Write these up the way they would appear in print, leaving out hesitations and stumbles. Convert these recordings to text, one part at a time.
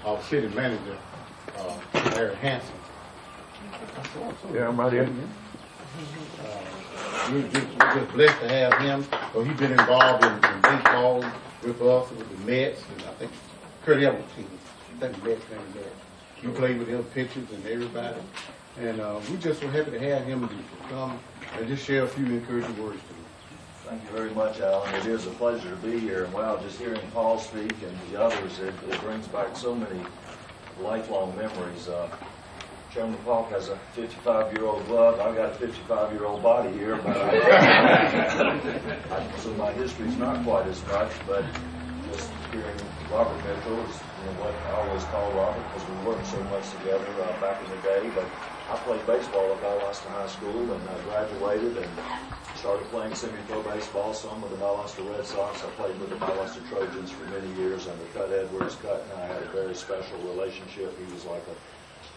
our city manager, Larry Hanson. Yeah, I'm right here. We're just blessed to have him. So he's been involved in baseball with us, with the Mets, and I think Kurt Evans team. I think the Mets, he played with him, pitchers and everybody. And we just were happy to have him to come and just share a few encouraging words to him. Thank you very much, Alan. It is a pleasure to be here. And wow, just hearing Paul speak and the others, it brings back so many lifelong memories. Chairman Falk has a 55-year-old glove. I've got a 55-year-old body here, but so my history's not quite as much. But just hearing Robert Mitchell is what I always call Robert because we worked so much together back in the day. But I played baseball at Valdosta High School and I graduated and started playing semi-pro baseball, some with the Valdosta Red Sox. I played with the Valdosta Trojans for many years under Cut Edwards. Cut and I had a very special relationship. He was like a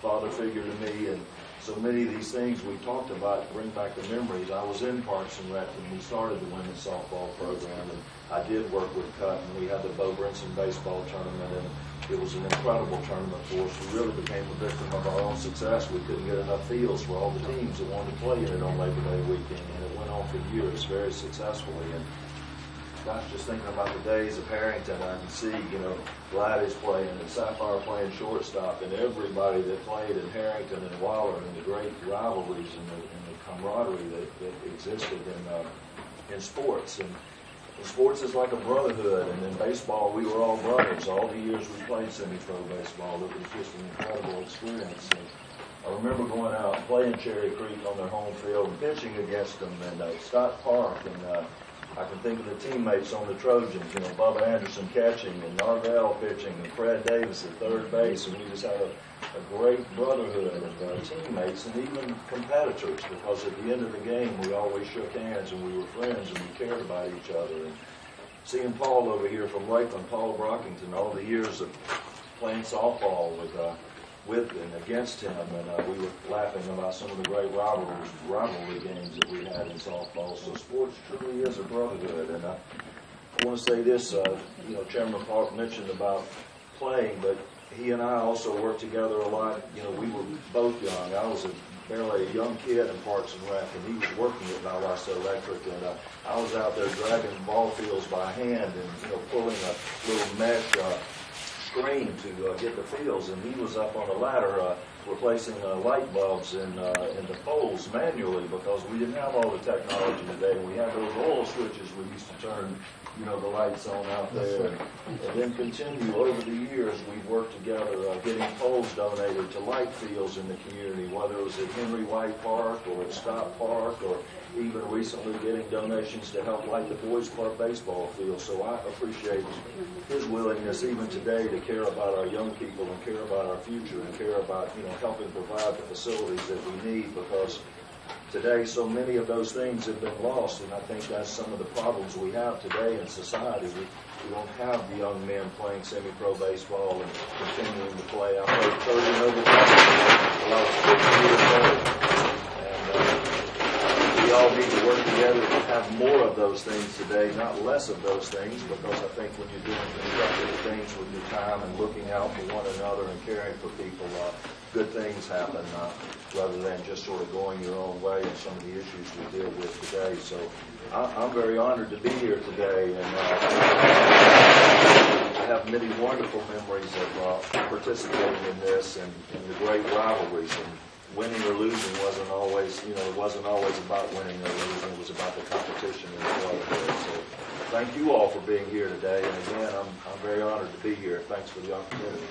father figure to me, and so many of these things we talked about bring back the memories. I was in Parks and Rec when we started the women's softball program, and I did work with Cut, and we had the Bo Brinson baseball tournament, and it was an incredible tournament for us. We really became a victim of our own success. We couldn't get enough fields for all the teams that wanted to play in it on Labor Day weekend, and it went on for years very successfully. And gosh, just thinking about the days of Harrington, I can see, Gladys playing and Sapphire playing shortstop and everybody that played in Harrington and Waller and the great rivalries and the camaraderie that existed in sports. And sports is like a brotherhood, and in baseball we were all brothers. All the years we played semi-pro baseball, it was just an incredible experience. And I remember going out and playing Cherry Creek on their home field and pitching against them, and Scott Park, and I can think of the teammates on the Trojans, Bubba Anderson catching and Narvell pitching and Fred Davis at third base, and we just had a great brotherhood of teammates and even competitors, because at the end of the game we always shook hands and we were friends and we cared about each other. And seeing Paul over here from Lakeland, Paul Brockington, all the years of playing softball with and against him, and we were laughing about some of the great rivalry games that we had in softball. So sports truly is a brotherhood. And I want to say this, Chairman Park mentioned about playing, but he and I also worked together a lot. We were both young. I was barely a young kid in Parks and Rec, and he was working at Valdosta Electric, and I was out there dragging ball fields by hand and pulling a little mesh screen to get the fields, and he was up on a ladder replacing light bulbs in the poles manually, because we didn't have all the technology today. We had those oil switches we used to turn the lights on out there, and then continue over the years. We've worked together getting poles donated to light fields in the community, whether it was at Henry White Park or at Scott Park, or even recently getting donations to help light the Boys Club baseball field. So I appreciate his willingness even today to care about our young people and care about our future and care about helping provide the facilities that we need, because today so many of those things have been lost, and I think that's some of the problems we have today in society. We don't have the young men playing semi-pro baseball and continuing to play. I played 30 and over till I was 50 years old, and we all need to work together to have more of those things today, not less of those things, because I think when you're doing constructive things with your time and looking out for one another and caring for people, good things happen, rather than just sort of going your own way in some of the issues we deal with today. So I'm very honored to be here today, and I have many wonderful memories of participating in this and the great rivalries. And winning or losing wasn't always, it wasn't always about winning or losing. It was about the competition and the brotherhood. So thank you all for being here today. And again, I'm very honored to be here. Thanks for the opportunity.